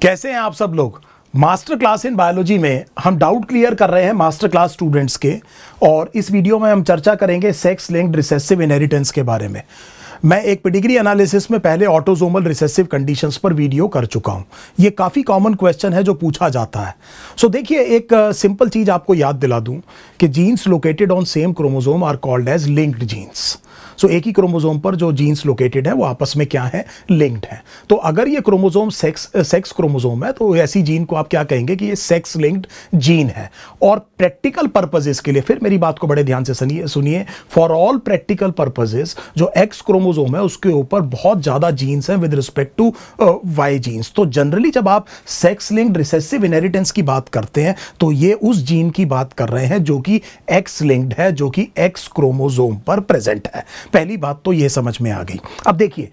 कैसे हैं आप सब लोग। मास्टर क्लास इन बायोलॉजी में हम डाउट क्लियर कर रहे हैं मास्टर क्लास स्टूडेंट्स के, और इस वीडियो में हम चर्चा करेंगे सेक्स लिंक्ड रिसेसिव इनहेरिटेंस के बारे में। मैं एक पेडिग्री एनालिसिस में पहले ऑटोसोमल रिसेसिव कंडीशंस पर वीडियो कर चुका हूं। ये काफ़ी कॉमन क्वेश्चन है जो पूछा जाता है। सो देखिए, एक सिंपल चीज़ आपको याद दिला दूं कि genes located on same chromosome are called X linked genes. So एक ही क्रोमोसोम पर जो जीन्स लोकेटेड है वो आपस में क्या है, लिंक्ड है। तो अगर ये क्रोमोसोम सेक्स क्रोमोसोम है तो ऐसी जीन को आप क्या कहेंगे कि ये सेक्स लिंक्ड जीन है। और प्रैक्टिकल पर्पसेस के लिए, फिर मेरी बात को बड़े ध्यान से सुनिए, फॉर ऑल प्रैक्टिकल पर्पसेस जो एक्स क्रोमोसोम है उसके ऊपर बहुत ज्यादा जीन्स हैं with respect to Y genes. तो जनरली जब आप सेक्स लिंक्ड रिसेसिव इनहेरिटेंस की बात करते हैं तो ये उस जीन की बात कर रहे हैं जो कि एक्स लिंक्ड है, जो कि एक्स क्रोमोसोम पर प्रेजेंट है। पहली बात तो ये समझ में आ गई। अब देखिए,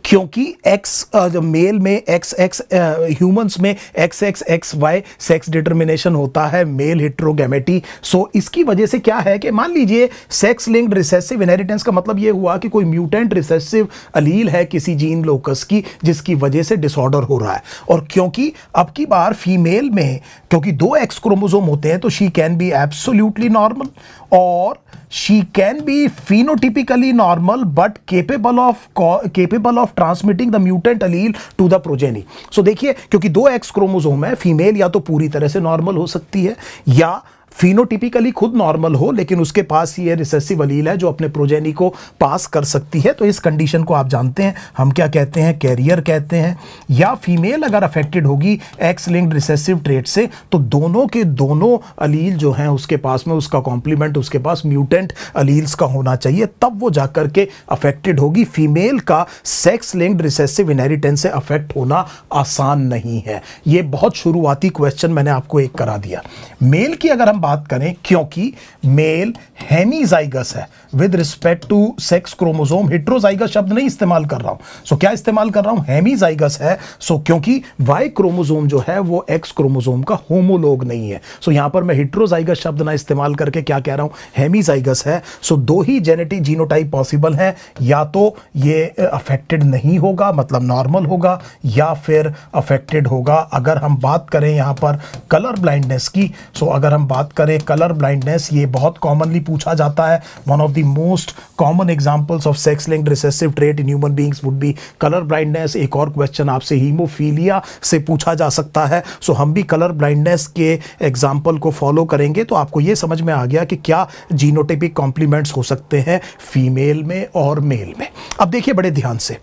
क्योंकि एक्स मेल में एक्स ह्यूमंस में XXXY सेक्स डिटर्मिनेशन होता है, मेल हेट्रोगैमेटी। सो इसकी वजह से क्या है कि मान लीजिए सेक्स लिंक्ड रिसेसिव इनहेरिटेंस का मतलब ये हुआ कि कोई म्यूटेंट रिसेसिव अलील है किसी जीन लोकस की जिसकी वजह से डिसऑर्डर हो रहा है। और क्योंकि अब की बार फीमेल में क्योंकि दो एक्स क्रोमोसोम होते हैं तो she can be absolutely normal और she can be phenotypically normal but capable of transmitting the mutant allele to the progeny। So देखिए, क्योंकि दो एक्स क्रोमोसोम है, फीमेल या तो पूरी तरह से नॉर्मल हो सकती है या फिनोटिपिकली खुद नॉर्मल हो, लेकिन उसके पास ये रिसेसिव अलील है जो अपने प्रोजेनी को पास कर सकती है। तो इस कंडीशन को आप जानते हैं, हम क्या कहते हैं, कैरियर कहते हैं। या फीमेल अगर अफेक्टेड होगी एक्स लिंक्ड रिसेसिव ट्रेट से तो दोनों के दोनों अलील जो हैं उसके पास में उसका कॉम्प्लीमेंट उसके पास म्यूटेंट अलील्स का होना चाहिए, तब वो जाकर के अफेक्टेड होगी। फीमेल का सेक्स लिंक्ड रिसेसिव इनहेरिटेंस से अफेक्ट होना आसान नहीं है। ये बहुत शुरुआती क्वेश्चन मैंने आपको एक करा दिया। मेल की अगर हम बात करें, क्योंकि मेल हेमीजाइगस है with respect to sex chromosome, heterozygous शब्द नहीं इस्तेमाल कर रहा हूं। सो क्या इस्तेमाल कर रहा हूं, हेमीजाइगस है। सो क्योंकि वाई क्रोमोसोम जो है वो एक्स क्रोमोसोम का होमोलोग नहीं है। सो यहां पर मैं हेट्रोजाइगस शब्द ना इस्तेमाल करके क्या कह रहा हूं, हेमीजाइगस है। सो दो ही जेनेटिक जीनोटाइप पॉसिबल है, या तो ये अफेक्टेड नहीं होगा मतलब नॉर्मल होगा, या फिर अफेक्टेड होगा। अगर हम बात करें यहां पर कलर ब्लाइंडनेस की, सो अगर हम बात करें कलर ब्लाइंडनेस, ये बहुत कॉमनली पूछा जाता है। One of the most common examples of sex linked recessive trait in human beings would be colour blindness. एक और क्वेश्चन आपसे हीमोफीलिया से पूछा जा सकता है। सो हम भी कलर ब्लाइंडनेस के एग्जांपल को फॉलो करेंगे तो आपको ये समझ में आ गया कि क्या जीनोटाइपिक कॉम्प्लीमेंट्स हो सकते हैं फीमेल में और मेल में। अब देखिए बड़े ध्यान से,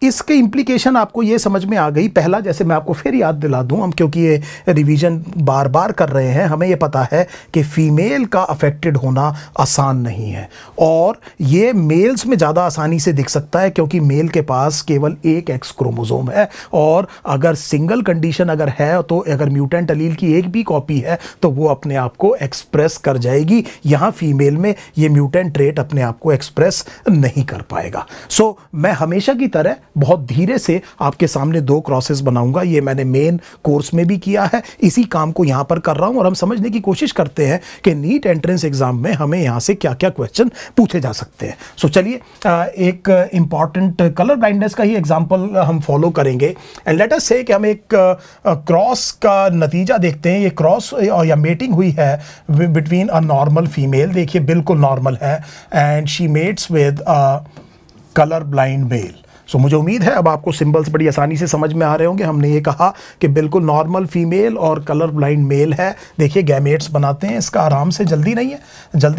इसके इंप्लीकेशन आपको ये समझ में आ गई। पहला, जैसे मैं आपको फिर याद दिला दूं, हम क्योंकि ये रिवीजन बार बार कर रहे हैं, हमें ये पता है कि फीमेल का अफेक्टेड होना आसान नहीं है और ये मेल्स में ज़्यादा आसानी से दिख सकता है क्योंकि मेल के पास केवल एक एक्स क्रोमोसोम है। और अगर सिंगल कंडीशन अगर है तो अगर म्यूटेंट अलील की एक भी कॉपी है तो वो अपने आप को एक्सप्रेस कर जाएगी। यहाँ फीमेल में ये म्यूटेंट ट्रेट अपने आप को एक्सप्रेस नहीं कर पाएगा। सो मैं हमेशा की तरह बहुत धीरे से आपके सामने दो क्रॉसेस बनाऊंगा। ये मैंने मेन कोर्स में भी किया है, इसी काम को यहाँ पर कर रहा हूँ और हम समझने की कोशिश करते हैं कि नीट एंट्रेंस एग्जाम में हमें यहाँ से क्या क्या क्वेश्चन पूछे जा सकते हैं। सो चलिए एक इंपॉर्टेंट कलर ब्लाइंडनेस का ही एग्जांपल हम फॉलो करेंगे एंड लेट अस से कि हम एक क्रॉस का नतीजा देखते हैं। ये क्रॉस या मेटिंग हुई है बिटवीन अ नॉर्मल फीमेल, देखिए बिल्कुल नॉर्मल है, and she mates with colour blind male. So मुझे उम्मीद है अब आपको सिंबल्स बड़ी आसानी से समझ में आ रहे होंगे। हमने ये कहा कि बिल्कुल नॉर्मल फीमेल और कलर ब्लाइंड मेल है। देखिए गैमेट्स बनाते हैं, इसका आराम से, जल्दी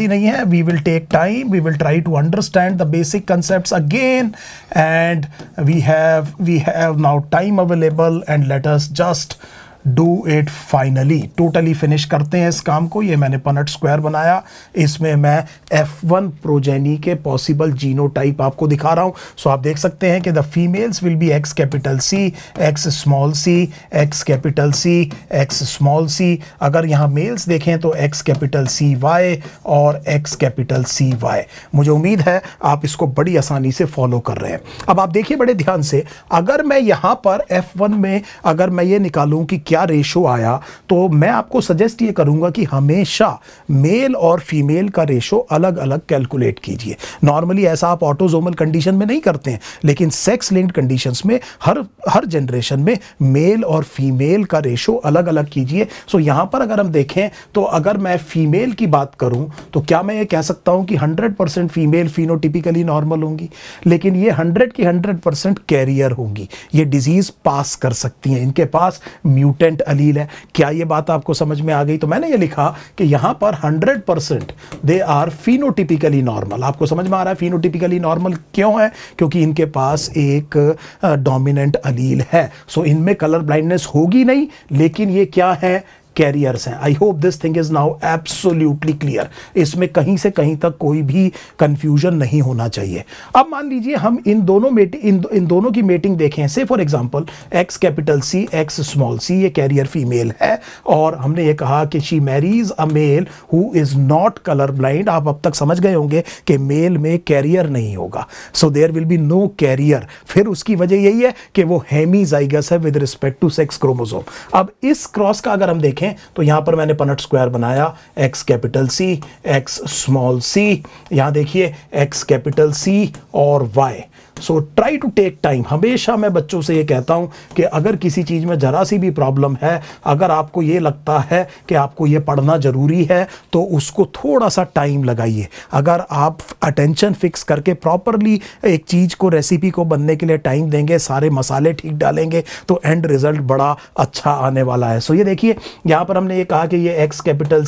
नहीं है। We will take time, we will try to understand the basic concepts again and we have now time available and let us just do it finally. Totally finish करते हैं इस काम को। ये मैंने पनट स्क्वायर बनाया, इसमें मैं F1 प्रोजेनी के पॉसिबल जीनोटाइप आपको दिखा रहा हूँ। सो आप देख सकते हैं कि the females will be X capital C, X small c, X capital C, X small c। अगर यहाँ मेल्स देखें तो X कैपिटल CY और X कैपिटल CY। मुझे उम्मीद है आप इसको बड़ी आसानी से फॉलो कर रहे हैं। अब आप देखिए बड़े ध्यान से, अगर मैं यहाँ पर F1 में अगर मैं ये निकालूँ कि क्या रेशो आया, तो मैं आपको सजेस्ट ये करूंगा कि हमेशा मेल और फीमेल का रेशो अलग अलग कैलकुलेट कीजिए। नॉर्मली ऐसा आप ऑटोसोमल कंडीशन में नहीं करते हैं, लेकिन सेक्स लिंक्ड कंडीशंस में हर जनरेशन में मेल और फीमेल का रेशो अलग अलग कीजिए। सो यहां पर अगर हम देखें तो अगर मैं फीमेल की बात करूं तो क्या मैं ये कह सकता हूं कि 100% फीमेल फिनोटिपिकली नॉर्मल होंगी, लेकिन ये 100 की 100% कैरियर होंगी, ये डिजीज पास कर सकती हैं, इनके पास म्यूटेंट अलील है। क्या ये बात आपको समझ में आ गई? तो मैंने ये लिखा कि यहां पर 100% दे आर फिनोटिपिकली नॉर्मल। आपको समझ में आ रहा है फिनोटिपिकली नॉर्मल क्यों है? क्योंकि इनके पास एक डोमिनेंट अलील है। सो इनमें कलर ब्लाइंडनेस होगी नहीं, लेकिन ये क्या है? कैरियर्स हैं। I hope this thing is now absolutely clear. इसमें कहीं से कहीं तक कोई भी कंफ्यूजन नहीं होना चाहिए। अब मान लीजिए हम इन दोनों की मेटिंग देखें। Say for example X capital C X small C, ये कैरियर फीमेल है और हमने ये कहा कि she marries a male who is not colour blind. आप अब तक समझ गए होंगे कि मेल में कैरियर नहीं होगा, so there will be no carrier. फिर उसकी वजह यही है कि वो हेमीजाइगस है with respect to sex chromosome. अब इस क्रॉस का अगर हम देखें तो यहां पर मैंने पनट स्क्वायर बनाया, X capital C X small C, यहां देखिए एक्स कैपिटल सी और Y. So try to take time. हमेशा मैं बच्चों से ये कहता हूं कि अगर किसी चीज में जरा सी भी प्रॉब्लम है, अगर आपको ये लगता है कि आपको ये पढ़ना जरूरी है, तो उसको थोड़ा सा टाइम लगाइए। अगर आप अटेंशन फिक्स करके प्रॉपरली एक चीज को, रेसिपी को बनने के लिए टाइम देंगे, सारे मसाले ठीक डालेंगे, तो एंड रिजल्ट बड़ा अच्छा आने वाला है। सो ये देखिए यहां पर हमने ये कहा कि ये एक्स कैपिटल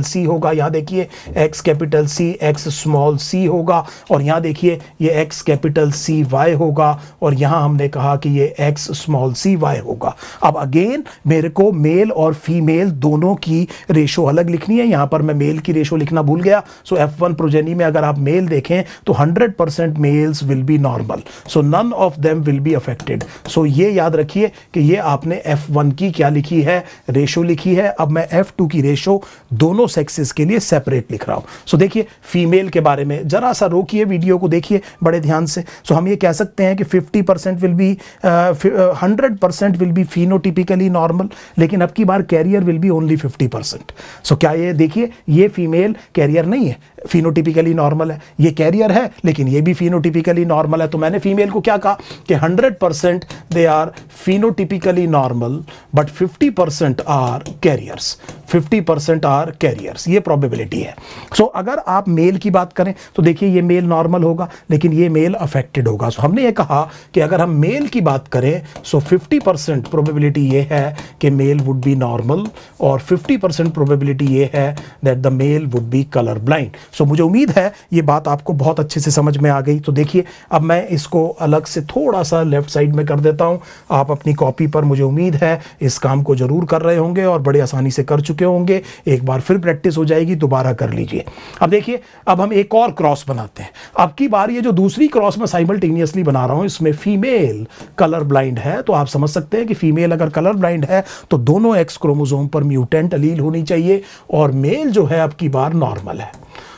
सी होगा, यहां देखिए X capital C X small C होगा, और यहां देखिए ये एक्स कैपिटल सी वाई होगा, और यहां हमने कहा कि ये एक्स स्मॉल सी वाई होगा। अब अगेन मेरे को मेल और फीमेल दोनों की रेशो अलग लिखनी है। यहां पर मैं मेल की रेशो लिखना भूल गया। सो F1 प्रोजेनी में अगर आप मेल देखें तो 100% males will be normal, so none of them will be affected. So ये याद रखिए कि ये आपने F1 की क्या लिखी है? रेशो लिखी है। अब मैं F2 की रेशो दोनों सेक्सेस के लिए सेपरेट लिख रहा हूं। सो देखिए फीमेल के बारे में जरा सा रोकिए, वीडियो को देखिए बड़े ध्यान से। सो हम ये कह सकते हैं कि 50% will be 100% will be phenotypically normal, लेकिन अब की बार कैरियर विल बी ओनली 50%। सो क्या ये देखिए ये फीमेल कैरियर नहीं है, फिनोटिपिकली नॉर्मल है। ये कैरियर है लेकिन ये भी फिनोटिपिकली नॉर्मल है। तो मैंने फीमेल को क्या कहा कि 100% they are phenotypically normal but 50% are carriers, 50% are carriers, ये प्रोबेबिलिटी है। सो अगर आप मेल की बात करें तो देखिए ये मेल नॉर्मल होगा लेकिन ये मेल अफेक्टेड होगा। सो हमने ये कहा कि अगर हम मेल की बात करें सो 50% प्रोबेबिलिटी ये है कि मेल वुड बी नॉर्मल, और 50% प्रोबेबिलिटी ये है that the male would be colour blind. So मुझे उम्मीद है ये बात आपको बहुत अच्छे से समझ में आ गई। तो देखिए अब मैं इसको अलग से थोड़ा सा लेफ्ट साइड में कर देता हूं। आप अपनी कॉपी पर मुझे उम्मीद है इस काम को जरूर कर रहे होंगे और बड़े आसानी से कर चुके होंगे। एक बार फिर प्रैक्टिस हो जाएगी, दोबारा कर लीजिए। अब देखिए अब हम एक और क्रॉस बनाते हैं। अब की बार ये जो दूसरी क्रॉस में साइमल्टेनियसली बना रहा हूं इसमें फीमेल कलर ब्लाइंड है, तो आप समझ सकते हैं कि फीमेल अगर कलर ब्लाइंड है तो दोनों एक्स क्रोमोसोम पर म्यूटेंट अलील होनी चाहिए, और मेल जो है अब की बार नॉर्मल है।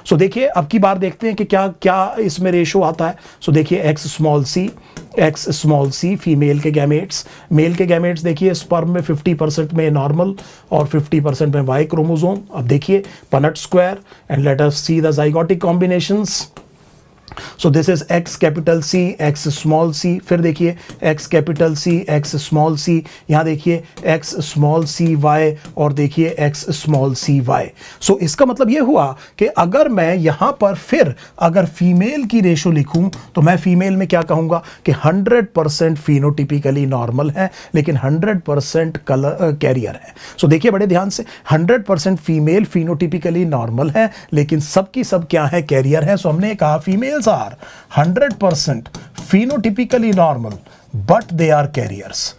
सो देखिए अब की बार देखते हैं कि क्या क्या इसमें रेशो आता है। सो देखिए एक्स स्मॉल सी फीमेल के गैमेट्स, मेल के गैमेट्स देखिए स्पर्म में 50% में नॉर्मल और 50% में वाई क्रोमोसोम। अब देखिए Punnett square and let us see the zygotic combinations. So this is X capital C X small C, फिर देखिए X capital C X small C, यहां देखिए एक्स स्मॉल सी वाई और देखिए X small C Y. So इसका मतलब यह हुआ कि अगर मैं यहां पर फिर अगर फीमेल की रेशो लिखूं तो मैं फीमेल में क्या कहूंगा कि 100% फिनोटिपिकली नॉर्मल है लेकिन 100% कलर कैरियर है। सो देखिए बड़े ध्यान से 100% फीमेल फिनोटिपिकली नॉर्मल है लेकिन सबकी सब क्या है? कैरियर है। सो हमने कहा female are 100% phenotypically normal but they are carriers।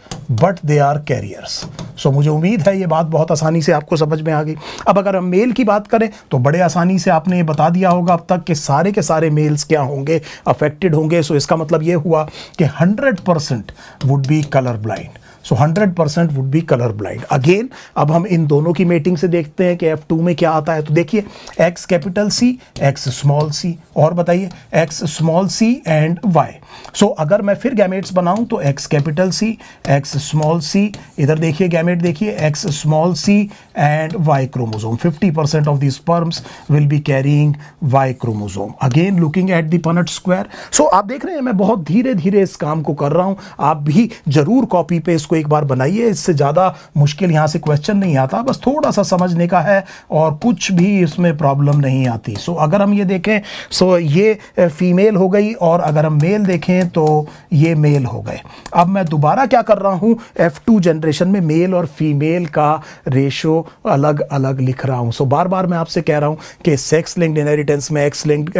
सो मुझे उम्मीद है ये बात बहुत आसानी से आपको समझ में आ गई। अब अगर हम मेल की बात करें तो बड़े आसानी से आपने ये बता दिया होगा अब तक कि सारे के सारे मेल्स क्या होंगे? अफेक्टेड होंगे। सो इसका मतलब ये हुआ कि 100% would be colour blind. So 100% would be colour blind. Again अब हम इन दोनों की मेटिंग से देखते हैं कि F2 में क्या आता है। तो देखिए X capital C, X small c, और बताइए X small c and Y। So अगर मैं फिर गैमेट्स बनाऊं तो X capital C, X small c, इधर देखिए गैमेट देखिए X small c and Y chromosome. 50% of the sperms will be carrying Y chromosome. Again looking at the Punnett square. So आप देख रहे हैं मैं बहुत धीरे धीरे इस काम को कर रहा हूं। आप भी जरूर कॉपी पे इसको एक बार बनाइए, इससे ज़्यादा मुश्किल यहाँ से क्वेश्चन नहीं आता, बस थोड़ा सा समझने का है और कुछ भी इसमें प्रॉब्लम नहीं आती। सो अगर हम ये देखें, सो ये फीमेल हो गई, और अगर हम मेल देखें तो ये मेल हो गए। अब मैं दोबारा क्या कर रहा हूँ, F2 जनरेशन में मेल और फीमेल का रेशो अलग अलग लिख रहा हूँ। सो बार बार मैं आपसे कह रहा हूँ कि सेक्स लिंक्ड इनहेरिटेंस में, एक्स लिंक्ड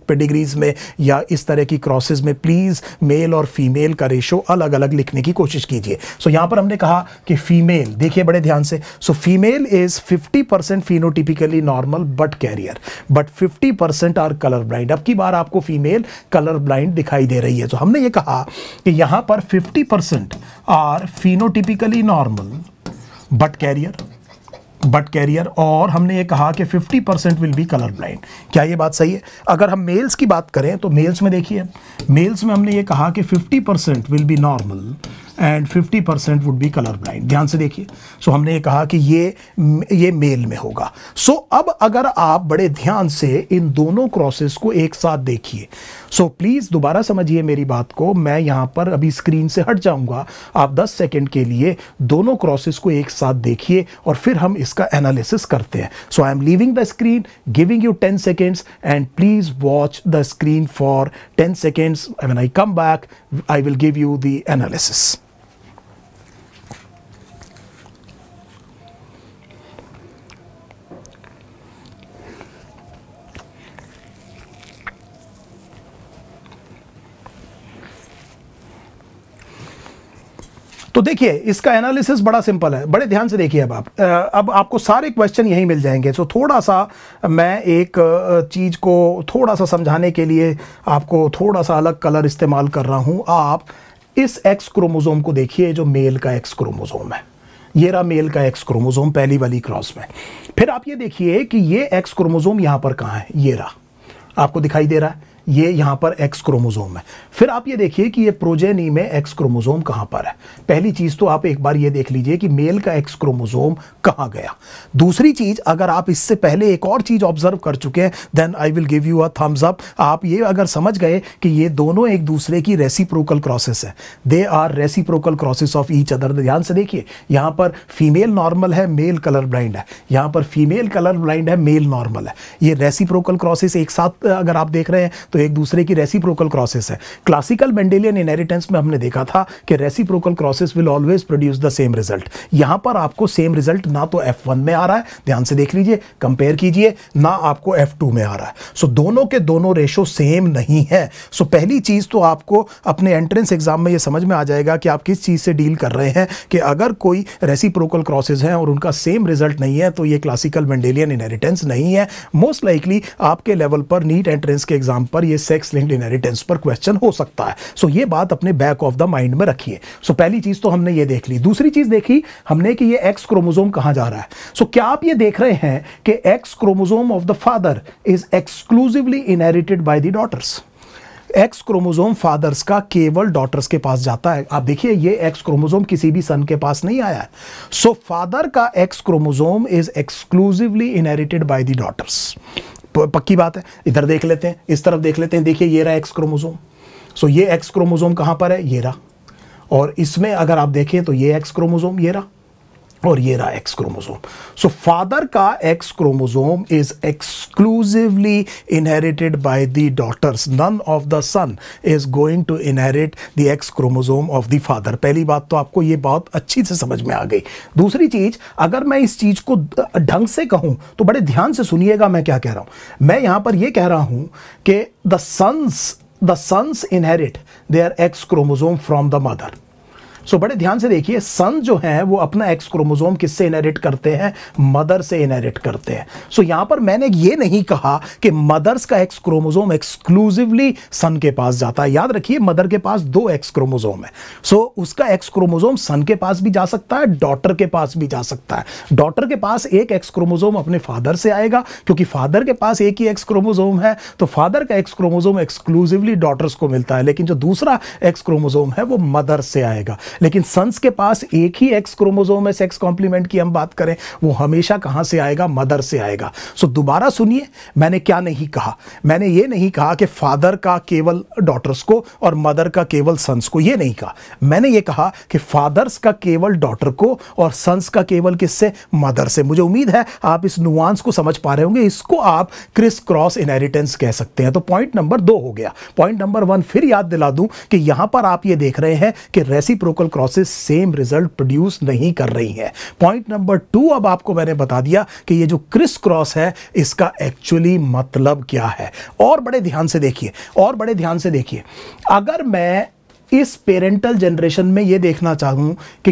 पेडिग्रीज में या इस तरह की क्रॉसेस में प्लीज़ मेल और फीमेल का रेशो अलग अलग लिखने की कोशिश कीजिए। सो यहां पर हमने कहा कि फीमेल, देखिए बड़े ध्यान से, so female is 50% phenotypically normal but carrier, but 50% are colour blind. अब की बार आपको फीमेल कलर ब्लाइंड दिखाई दे रही है। तो हमने ये कहा कि यहां पर 50% are phenotypically normal but carrier, और हमने ये कहा कि 50% विल बी कलर ब्लाइंड। क्या ये बात सही है? अगर हम मेल्स की बात करें तो मेल्स में देखिए, मेल्स में हमने ये कहा कि 50% will be normal and 50% would be colour blind. ध्यान से देखिए, सो हमने ये कहा कि ये मेल में होगा। सो अब अगर आप बड़े ध्यान से इन दोनों क्रॉसेस को एक साथ देखिए, सो प्लीज दोबारा समझिए मेरी बात को। मैं यहां पर अभी स्क्रीन से हट जाऊंगा, आप 10 सेकंड के लिए दोनों क्रॉसेस को एक साथ देखिए और फिर हम इसका एनालिसिस करते हैं। So I am leaving the screen, giving you 10 seconds and please watch the screen for 10 seconds. When I come back, I will give you the analysis. तो देखिए इसका एनालिसिस बड़ा सिंपल है, बड़े ध्यान से देखिए। अब आपको सारे क्वेश्चन यहीं मिल जाएंगे। सो थोड़ा सा मैं एक चीज़ को थोड़ा सा समझाने के लिए आपको थोड़ा सा अलग कलर इस्तेमाल कर रहा हूं। आप इस एक्स क्रोमोसोम को देखिए, जो मेल का एक्स क्रोमोसोम है, ये रहा मेल का एक्स क्रोमोसोम पहली वाली क्रॉस में। फिर आप ये देखिए कि ये एक्स क्रोमोसोम यहां पर कहां है, ये रहा, आपको दिखाई दे रहा है, ये यहां पर एक्स क्रोमोसोम है। फिर आप ये देखिए कि ये प्रोजेनी में एक्स क्रोमोसोम कहां पर है। पहली चीज तो आप एक बार ये देख लीजिए कि मेल का एक्स क्रोमोसोम कहां गया। दूसरी चीज, अगर आप इससे पहले एक और चीज ऑब्जर्व कर चुके हैं, then I will give you a thumbs up. आप ये अगर समझ गए कि ये दोनों एक दूसरे की रेसिप्रोकल क्रॉसेस है, they are reciprocal crosses of each other. ध्यान से देखिए, यहां पर फीमेल नॉर्मल है, मेल कलर ब्लाइंड है, यहां पर फीमेल कलर ब्लाइंड है, मेल नॉर्मल है। ये रेसिप्रोकल क्रॉसेस एक साथ अगर आप देख रहे हैं तो एक दूसरे की रेसिप्रोकल क्रॉसेस है। क्लासिकल मेंडेलियन इनहेरिटेंस में हमने देखा था कि reciprocal crosses will always produce the same result. यहां पर आपको सेम रिजल्ट ना तो F1 में आ रहा है, ध्यान से देख लीजिए, कंपेयर कीजिए, ना आपको F2 में आ रहा है। सो दोनों के दोनों रेशो सेम नहीं है। सो पहली चीज तो आपको अपने एंट्रेंस एग्जाम में यह समझ में आ जाएगा कि आप किस चीज से डील कर रहे हैं, कि अगर कोई रेसिप्रोकल क्रॉसेस हैं और उनका सेम रिजल्ट नहीं है तो ये क्लासिकल मेंडेलियन इनहेरिटेंस नहीं है। मोस्ट लाइकली आपके लेवल पर नीट एंट्रेंस के एग्जाम पर ये सेक्स लिंक्ड इनहेरिटेंस पर क्वेश्चन हो सकता है। सो ये बात अपने बैक ऑफ द माइंड में रखिए। सो पहली चीज तो हमने ये देख ली। दूसरी चीज देखी हमने कि ये एक्स क्रोमोसोम कहां जा रहा है। सो क्या आप ये देख रहे हैं कि X chromosome of the father is exclusively inherited by the daughters. X chromosome fathers का केवल डॉटर्स के पास जाता है। आप देखिए ये एक्स क्रोमोसोम किसी भी सन के पास नहीं आया है। सो फादर का X chromosome is exclusively inherited by the daughters. पक्की बात है। इधर देख लेते हैं, इस तरफ देख लेते हैं, देखिए ये रहा एक्स क्रोमोसोम। सो ये एक्स क्रोमोसोम कहां पर है, ये रहा, और इसमें अगर आप देखें तो ये एक्स क्रोमोसोम ये रहा और ये रहा एक्स क्रोमोसोम। सो फादर का X chromosome is exclusively inherited by the daughters. None of the son is going to inherit the X chromosome of the father. पहली बात तो आपको ये बात अच्छी से समझ में आ गई। दूसरी चीज, अगर मैं इस चीज को ढंग से कहूं तो बड़े ध्यान से सुनिएगा मैं क्या कह रहा हूं। मैं यहां पर ये कह रहा हूं कि the sons inherit their X chromosome from the mother। So बड़े ध्यान से देखिए, सन जो है वो अपना एक्स क्रोमोसोम किससे इनहेरिट करते हैं? मदर से इनहेरिट करते हैं। सो यहां पर मैंने ये नहीं कहा कि मदर्स का एक्स क्रोमोसोम एक्सक्लूसिवली सन के पास जाता है। याद रखिए, मदर के पास 2 एक्स क्रोमोसोम है। सो उसका एक्स क्रोमोसोम सन के पास भी जा सकता है, डॉटर के पास भी जा सकता है। डॉटर के पास एक एक्स क्रोमोसोम अपने फादर से आएगा, क्योंकि फादर के पास एक ही एक्स क्रोमोसोम है, तो फादर का एक्स क्रोमोसोम एक्सक्लूसिवली डॉटर्स को मिलता है। लेकिन जो दूसरा एक्स क्रोमोसोम है वो मदर से आएगा। लेकिन सन्स के पास एक ही एक्स क्रोमोसोम है, सेक्स कॉम्प्लीमेंट की हम बात करें, वो हमेशा कहां से आएगा? मदर से आएगा। सो दोबारा सुनिए, मैंने क्या नहीं कहा? मैंने ये नहीं कहा कि फादर का केवल डॉटर्स को और मदर का केवल सन्स को, ये नहीं कहा। मैंने ये कहा कि फादर्स का केवल डॉटर को और सन्स का केवल किससे? मदर से। मुझे उम्मीद है आप इस नुआंस को समझ पा रहे होंगे। इसको आप क्रिस क्रॉस इनहेरिटेंस कह सकते हैं। तो पॉइंट नंबर 2 हो गया। पॉइंट नंबर 1 फिर याद दिला दूं कि यहां पर आप ये देख रहे हैं कि reciprocal crosses same result produce नहीं कर रही है। पॉइंट नंबर 2 अब आपको मैंने बता दिया कि ये जो क्रिस क्रॉस है इसका एक्चुअली मतलब क्या है। और बड़े ध्यान से देखिए, अगर मैं इस पेरेंटल जनरेशन में ये देखना चाहूं कि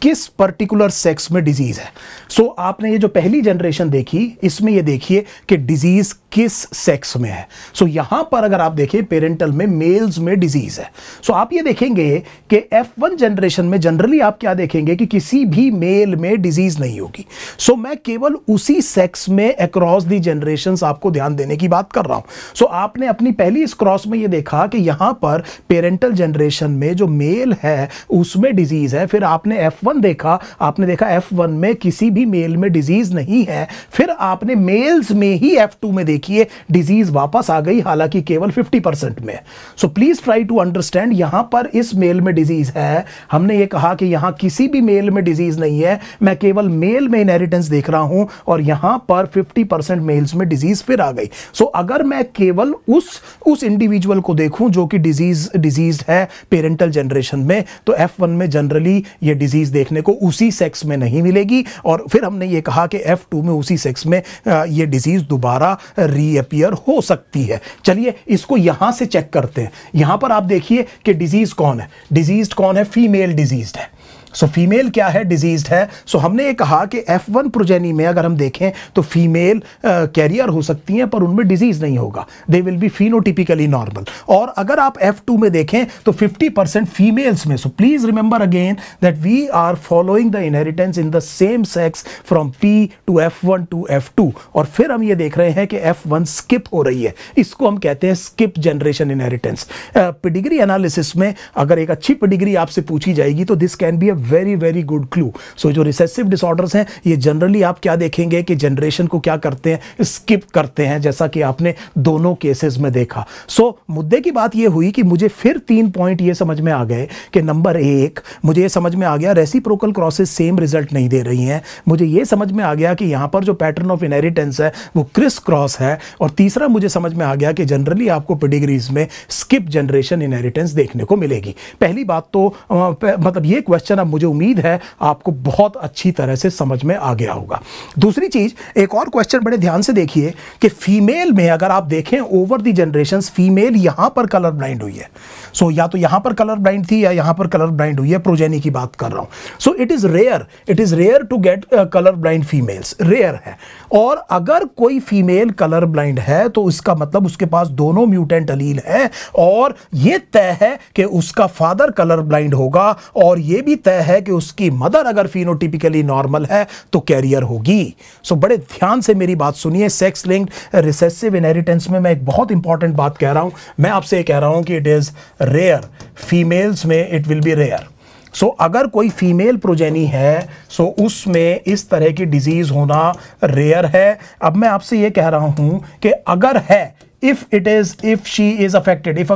किस पर्टिकुलर सेक्स में डिजीज है। सो आपने ये जो पहली जनरेशन देखी, इसमें ये देखिए कि डिजीज किस सेक्स में है। सो यहां पर अगर आप देखिए पेरेंटल में मेल्स में डिजीज है। सो आप ये देखेंगे कि F1 जनरेशन में जनरली आप क्या देखेंगे कि किसी भी मेल में डिजीज नहीं होगी। सो मैं केवल उसी सेक्स में अक्रॉस दी जनरेशंस आपको ध्यान देने की बात कर रहा हूं। सो आपने अपनी पहली इस क्रॉस में ये देखा कि यहां पर पेरेंटल जनरेशन में जो मेल है उसमें डिजीज है। फिर आपने F1 देखा, आपने देखा F1 में किसी भी मेल में डिजीज नहीं है। फिर आपने मेल्स में ही F2 में देखिए डिजीज वापस आ गई, हालांकि केवल 50% में। So please try to understand, यहां पर इस मेल में डिजीज है, हमने ये कहा कि यहां किसी भी मेल में डिजीज नहीं है, मैं केवल मेल में इनहेरिटेंस देख रहा हूं और यहां पर 50% मेल्स में डिजीज फिर आ गई। सो अगर मैं केवल उस इंडिविजुअल को देखूं जो कि डिजीज है पेरेंटल जनरेशन में, तो F1 में जनरली ये डिजीज देखने को उसी सेक्स में नहीं मिलेगी। और फिर हमने ये कहा कि F2 में उसी सेक्स में ये डिजीज दोबारा रीअपीयर हो सकती है। चलिए इसको यहां से चेक करते हैं। यहां पर आप देखिए कि डिजीज कौन है? डिजीज्ड कौन है? फीमेल डिजीज्ड है। सो फीमेल क्या है? डिजीज्ड है। सो हमने ये कहा कि F1 प्रोजेनी में अगर हम देखें तो फीमेल कैरियर हो सकती हैं पर उनमें डिजीज नहीं होगा, they will be phenotypically normal. और अगर आप F2 में देखें तो 50% फीमेल्स में। So please remember again that we are following the inheritance in the same sex from P to F1 to F2। और फिर हम ये देख रहे हैं कि F1 स्किप हो रही है, इसको हम कहते हैं skip generation inheritance. Pedigree analysis में अगर एक अच्छी पेडिग्री आपसे पूछी जाएगी तो this can be a very good clue. So जो रिसेसिव डिसऑर्डर्स हैं ये जनरली आप क्या देखेंगे कि जनरेशन को क्या करते हैं? स्किप करते हैं, जैसा कि आपने दोनों केसेस में देखा। सो मुद्दे की बात ये हुई कि मुझे फिर 3 पॉइंट ये समझ में आ गए कि नंबर 1 मुझे ये समझ में आ गया रेसिप्रोकल क्रॉसेस सेम रिजल्ट नहीं दे रही हैं। मुझे ये समझ में आ गया कि यहां पर जो पैटर्न ऑफ इनहेरिटेंस है वो क्रिस क्रॉस है। और तीसरा मुझे समझ में आ गया कि जनरली आपको पेडिग्रीज में स्किप जनरेशन इनहेरिटेंस देखने को मिलेगी। पहली बात तो मतलब ये क्वेश्चन अब मुझे उम्मीद है आपको बहुत अच्छी तरह से समझ में आ गया होगा। दूसरी चीज, एक और क्वेश्चन बड़े ध्यान से देखिए कि फीमेल में अगर आप देखें ओवर द जनरेशंस, फीमेल यहां पर कलर ब्लाइंड हुई है। सो या तो यहां पर कलर ब्लाइंड थी या यहां पर कलर ब्लाइंड हुई है, प्रोजेनी की बात कर रहा हूं। So it is rare to get colour blind females, rare है। और अगर कोई फीमेल कलर ब्लाइंड है तो इसका मतलब उसके पास दोनों म्यूटेंट अलील है और यह तय है कि उसका फादर कलर ब्लाइंड होगा और यह भी तय है कि उसकी मदर अगर फिनोटिपिकली नॉर्मल है तो कैरियर होगी। सो बड़े ध्यान से मेरी बात सुनिए, सेक्स लिंक्ड रिसेसिव इनहेरिटेंस में मैं एक बहुत इंपॉर्टेंट बात कह रहा हूं। मैं आपसे कह रहा हूं कि इट इज रेयर, फीमेल्स में इट विल बी रेयर। सो अगर कोई फीमेल प्रोजेनी है सो उसमें इस तरह की डिजीज होना रेयर है। अब मैं आपसे यह कह रहा हूं कि अगर है, if she is affected, if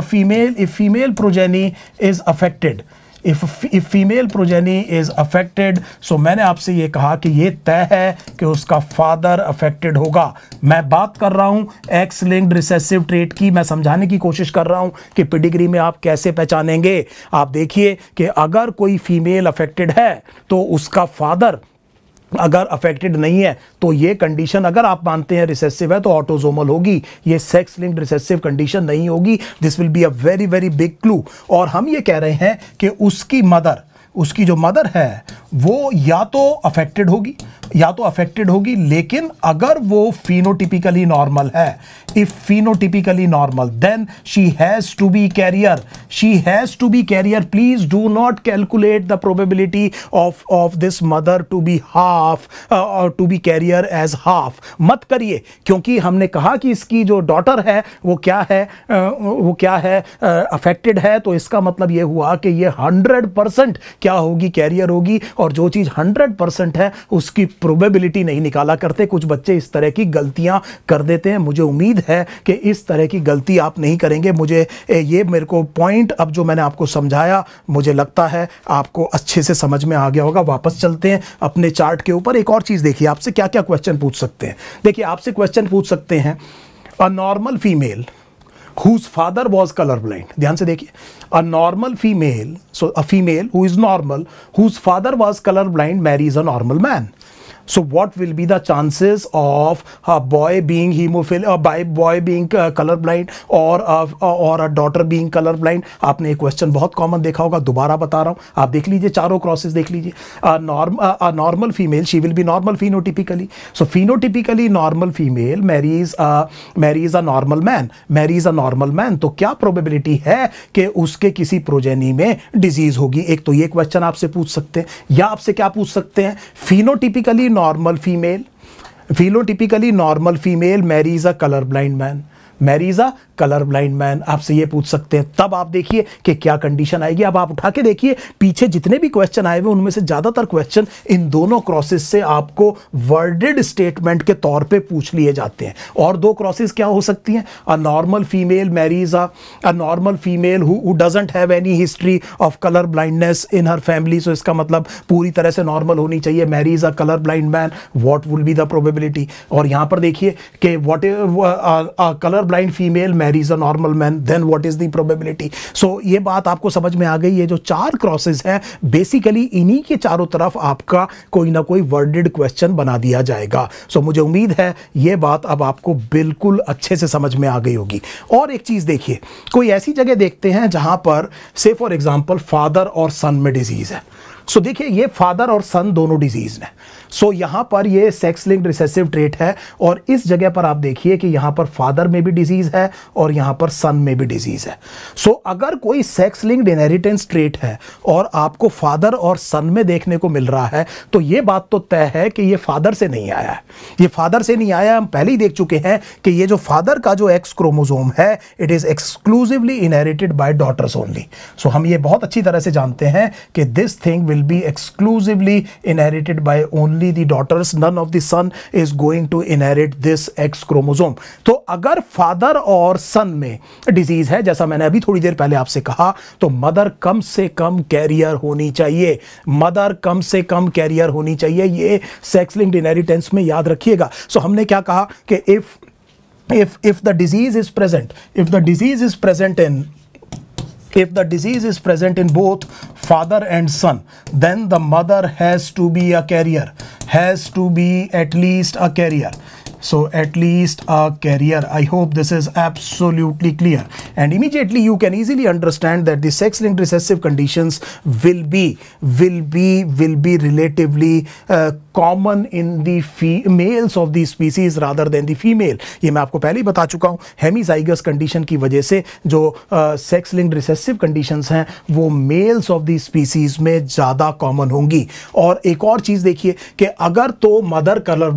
female progeny is affected, if female progeny is affected, so मैंने आपसे ये कहा कि ये तय है कि उसका फादर अफेक्टेड होगा। मैं बात कर रहा हूं एक्स लिंक्ड रिसेसिव ट्रेट की, मैं समझाने की कोशिश कर रहा हूं कि पेडिग्री में आप कैसे पहचानेंगे। आप देखिए कि अगर कोई फीमेल अफेक्टेड है तो उसका फादर अगर अफेक्टेड नहीं है तो ये कंडीशन, अगर आप मानते हैं रिसेसिव है, तो ऑटोसोमल होगी, ये सेक्स लिंक्ड रिसेसिव कंडीशन नहीं होगी। This will be a very very big clue. और हम ये कह रहे हैं कि उसकी जो मदर है वो या तो अफेक्टेड होगी, लेकिन अगर वो फिनोटिपिकली नॉर्मल है, if phenotypically normal, then she has to be carrier, please do not calculate the probability of this mother to be half, to be carrier as half मत करिए, क्योंकि हमने कहा कि इसकी जो डॉटर है वो क्या है, अफेक्टेड है, तो इसका मतलब ये हुआ कि ये 100% क्या होगी, कैरियर होगी। और जो चीज 100% है उसकी प्रोबेबिलिटी नहीं निकाला करते। कुछ बच्चे इस तरह की गलतियां कर देते हैं। मुझे उम्मीद है कि इस तरह की गलती आप नहीं करेंगे। मेरे को पॉइंट अब जो मैंने आपको समझाया, मुझे लगता है आपको अच्छे से समझ में आ गया होगा। वापस चलते हैं अपने चार्ट के ऊपर। एक और चीज देखिए, आपसे क्या क्या क्वेश्चन पूछ सकते हैं। देखिए, आपसे क्वेश्चन पूछ सकते हैं, a normal female whose father was colorblind, ध्यान से देखिए, a normal female, so a female who is normal, whose father was colorblind marries a normal man. So what will be the chances of a boy being boy being colorblind or a daughter being colorblind? आपने एक question बहुत common देखा होगा, दोबारा बता रहा हूं, आप देख लीजिए, चारों क्रॉसेस देख लीजिए। a normal female, she will be normal phenotypically, so phenotypically normal female marries a normal man, तो क्या प्रोबेबिलिटी है कि उसके किसी प्रोजेनी में डिजीज होगी? एक तो ये क्वेश्चन आपसे पूछ सकते हैं, या आपसे क्या पूछ सकते हैं, phenotypically normal female marries a colorblind man, आपसे ये पूछ सकते हैं। तब आप देखिए कि क्या कंडीशन आएगी। अब आप उठा के देखिए, पीछे जितने भी क्वेश्चन आए हुए उनमें से ज्यादातर क्वेश्चन इन दोनों क्रॉसेस से आपको वर्डेड स्टेटमेंट के तौर पे पूछ लिए जाते हैं। और दो क्रॉसेस क्या हो सकती हैं, a normal female marries a normal female who doesn't have any history of colour blindness in her family, so इसका मतलब पूरी तरह से नॉर्मल होनी चाहिए, marries a colour blind man, what will be the probability. और यहां पर देखिए कि what colour blind female marries a normal man, then what is the probability. So ये बात आपको समझ में आ गई। ये जो चार क्रॉसेस हैं, बेसिकली इन्हीं के चारों तरफ आपका कोई ना कोई वर्डेड क्वेश्चन बना दिया जाएगा। सो मुझे उम्मीद है ये बात अब आपको बिल्कुल अच्छे से समझ में आ गई होगी। और एक चीज देखिए, कोई ऐसी जगह देखते हैं जहां पर से फॉर एग्जांपल फादर और सन में डिजीज है। सो देखिए, ये फादर और सन दोनों डिजीज हैं। सो यहां पर ये सेक्स लिंक्ड रिसेसिव ट्रेट है, और इस जगह पर आप देखिए कि यहां पर फादर में भी डिजीज है और यहां पर सन में भी डिजीज है। सो अगर कोई सेक्स लिंक्ड इनहेरिटेंस ट्रेट है और आपको फादर और सन में देखने को मिल रहा है, तो ये बात तो तय है कि ये फादर से नहीं आया है। ये फादर से नहीं आया। हम पहले ही देख चुके हैं कि ये जो फादर का जो एक्स क्रोमोसोम है, it is exclusively inherited by daughters only. So हम ये बहुत अच्छी तरह से जानते हैं कि this thing will be exclusively inherited by only the daughters, none of the son is going to inherit this X chromosome। तो अगर फादर और सन में डिजीज है, जैसा मैंने अभी थोड़ी देर पहले आपसे कहा, तो मदर कम से कम कैरियर होनी चाहिए, ये सेक्स लिंक्ड इनहेरिटेंस में याद रखिएगा। सो हमने क्या कहा कि if the disease is present in both father and son, then the mother has to be a carrier, at least a carrier. So at least a carrier. I hope this is absolutely clear, and immediately you can easily understand that the sex linked recessive conditions will be relatively common in the males of the species rather than the female। ये मैं आपको पहले ही बता चुका हूँ, hemizygous condition की वजह से जो सेक्स लिंक्ड रिसेसिव कंडीशंस हैं वो मेल्स ऑफ द स्पीसीज में ज़्यादा कॉमन होंगी। और एक और चीज़ देखिए कि अगर तो मदर कलर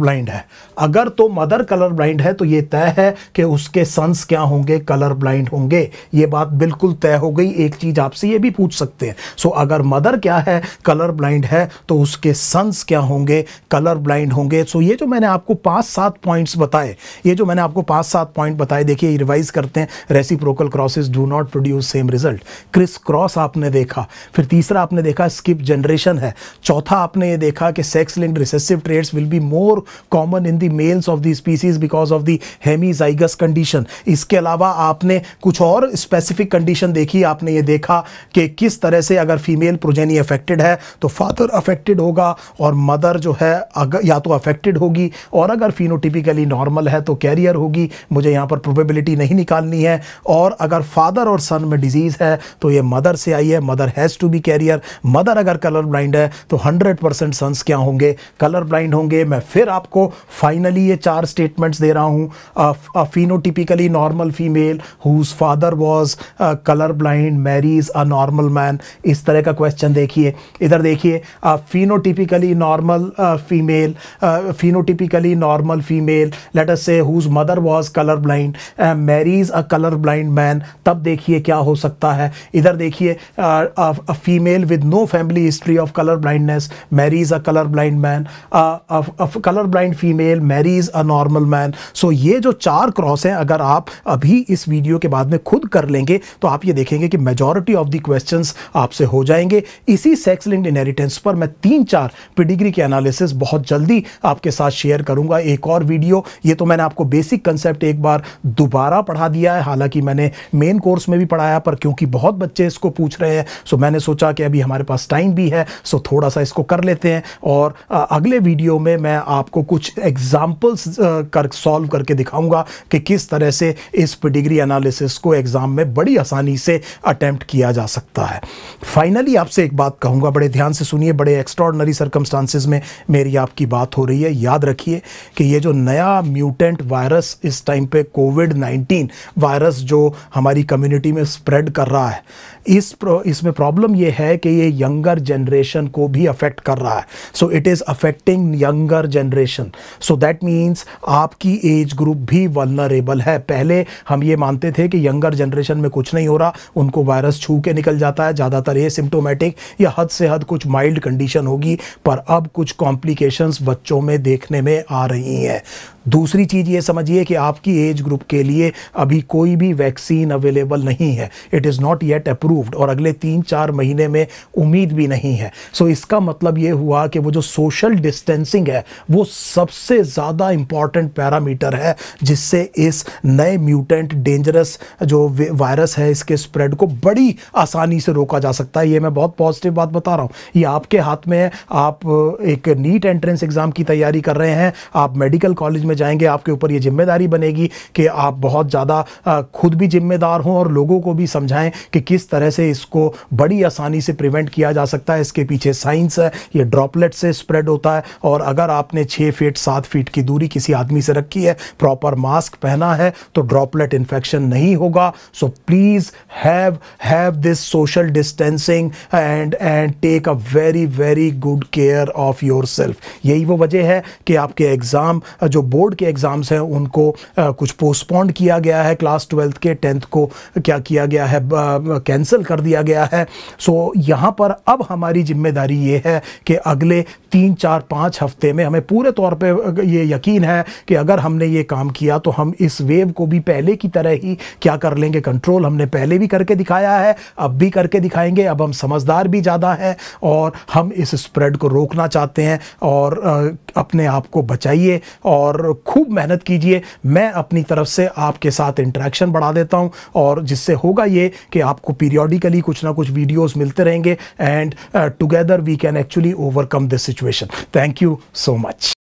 ब्लाइंड है तो ये तय है कि उसके सन्स क्या होंगे, कलर ब्लाइंड होंगे। ये बात बिल्कुल तय हो गई। एक चीज़ आपसे ये भी पूछ सकते हैं, सो अगर मदर क्या है, कलर ब्लाइंड है, तो उसके सन्स क्या होंगे, कलर ब्लाइंड होंगे। सो ये जो मैंने आपको 5-7 पॉइंट्स बताए, देखिए रिवाइज करते हैं। Reciprocal crosses do not produce same result, criss cross आपने देखा, फिर तीसरा आपने देखा स्किप जनरेशन है, चौथा आपने ये देखा कि sex linked recessive traits will be more common in the mails of the species because of the hemizygous condition. इसके अलावा आपने कुछ और स्पेसिफिक कंडीशन देखी, आपने ये देखा कि किस तरह से अगर फीमेल प्रोजेनी अफेक्टेड है तो फादर अफेक्टेड होगा और मदर जो है अगर या तो अफेक्टेड होगी, और अगर फिनोटिपिकली नॉर्मल है तो कैरियर होगी। मुझे यहाँ पर प्रोबेबिलिटी नहीं निकालनी है। और अगर फादर और सन में डिजीज़ है तो ये मदर से आई है, mother has to be carrier. Mother अगर कलर ब्लाइंड है तो 100% सन्स क्या होंगे, कलर ब्लाइंड होंगे। मैं फिर आपको फाइनली ये 4 स्टेटमेंट्स दे रहा हूँ। A phenotypically normal female whose father was colour blind marries a normal man. इस तरह का क्वेश्चन देखिए, इधर देखिए, phenotypically normal female let us say whose mother was colour blind marries a colour blind man. तब देखिए क्या हो सकता है। इधर देखिए, a female with no family history of colour blindness marries a colour blind man, colour blind female marries a normal man. सो ये जो 4 क्रॉस हैं, अगर आप अभी इस वीडियो के बाद में खुद कर लेंगे तो आप ये देखेंगे कि मेजॉरिटी ऑफ द क्वेश्चंस आपसे हो जाएंगे। इसी सेक्स लिंक्ड इनहेरिटेंस पर मैं 3-4 पेडिग्री के एनालिसिस बहुत जल्दी आपके साथ शेयर करूंगा। एक और वीडियो, ये तो मैंने आपको बेसिक कंसेप्ट एक बार दोबारा पढ़ा दिया है, हालांकि मैंने मेन कोर्स में भी पढ़ाया, पर क्योंकि बहुत बच्चे इसको पूछ रहे हैं सो मैंने सोचा कि अभी हमारे पास टाइम भी है, सो थोड़ा सा इसको कर लेते हैं। और अगले वीडियो में मैं आपको कुछ एग्जाम्पल्स सॉल्व करके दिखाऊंगा कि किस तरह से इस पेडिग्री एनालिसिस को एग्जाम में बड़ी आसानी से अटेम्प्ट किया जा सकता है। फाइनली आपसे एक बात कहूंगा, बड़े ध्यान से सुनिए, बड़े एक्स्ट्राऑर्डिनरी सर्कमस्टांसेस में मेरी आपकी बात हो रही है। याद रखिए कि ये जो नया म्यूटेंट वायरस इस टाइम पे कोविड-19 वायरस जो हमारी कम्युनिटी में स्प्रेड कर रहा है, इसमें प्रॉब्लम ये है कि ये यंगर जनरेशन को भी अफेक्ट कर रहा है। So it is affecting younger generation. So that means आपकी एज ग्रुप भी वल्नरेबल है। पहले हम ये मानते थे कि यंगर जनरेशन में कुछ नहीं हो रहा, उनको वायरस छू के निकल जाता है, ज़्यादातर एसिम्प्टोमेटिक या हद से हद कुछ माइल्ड कंडीशन होगी, पर अब कुछ कॉम्प्लिकेशंस बच्चों में देखने में आ रही हैं। दूसरी चीज़ ये समझिए कि आपकी एज ग्रुप के लिए अभी कोई भी वैक्सीन अवेलेबल नहीं है, it is not yet approved, और अगले 3-4 महीने में उम्मीद भी नहीं है। सो इसका मतलब ये हुआ कि वो जो सोशल डिस्टेंसिंग है वो सबसे ज़्यादा इंपॉर्टेंट पैरामीटर है जिससे इस नए म्यूटेंट डेंजरस जो वायरस है इसके स्प्रेड को बड़ी आसानी से रोका जा सकता है। ये मैं बहुत पॉजिटिव बात बता रहा हूँ, ये आपके हाथ में है। आप एक नीट एंट्रेंस एग्ज़ाम की तैयारी कर रहे हैं, आप मेडिकल कॉलेज में जाएंगे, आपके ऊपर ये जिम्मेदारी बनेगी कि आप बहुत ज़्यादा खुद भी जिम्मेदार हों और लोगों को भी समझाएं कि किस तरह से इसको बड़ी आसानी से प्रिवेंट किया जा सकता है। इसके पीछे साइंस है, ये ड्रॉपलेट से स्प्रेड होता है, और अगर आपने 6 फीट 7 फीट की दूरी किसी आदमी से रखी है, प्रॉपर मास्क पहना है, तो ड्रॉपलेट इन्फेक्शन नहीं होगा। So please have this social distancing and take a very good care of yourself. यही वो वजह है कि आपके एग्ज़ाम जो बोर्ड के एग्ज़ाम्स हैं उनको कुछ पोस्टपोन्ड किया गया है, क्लास 12th के 10th को क्या किया गया है, कैंसिल कर दिया गया है। सो यहाँ पर अब हमारी जिम्मेदारी ये है कि अगले 3-4-5 हफ्ते में हमें पूरे तौर पे ये यकीन है कि अगर हमने ये काम किया तो हम इस वेव को भी पहले की तरह ही क्या कर लेंगे, कंट्रोल। हमने पहले भी करके दिखाया है, अब भी करके दिखाएंगे। अब हम समझदार भी ज़्यादा हैं और हम इस स्प्रेड को रोकना चाहते हैं, और अपने आप को बचाइए और खूब मेहनत कीजिए। मैं अपनी तरफ से आपके साथ इंटरेक्शन बढ़ा देता हूं, और जिससे होगा ये कि आपको पीरियोडिकली कुछ ना कुछ वीडियोस मिलते रहेंगे, and together we can actually overcome this situation. Thank you so much.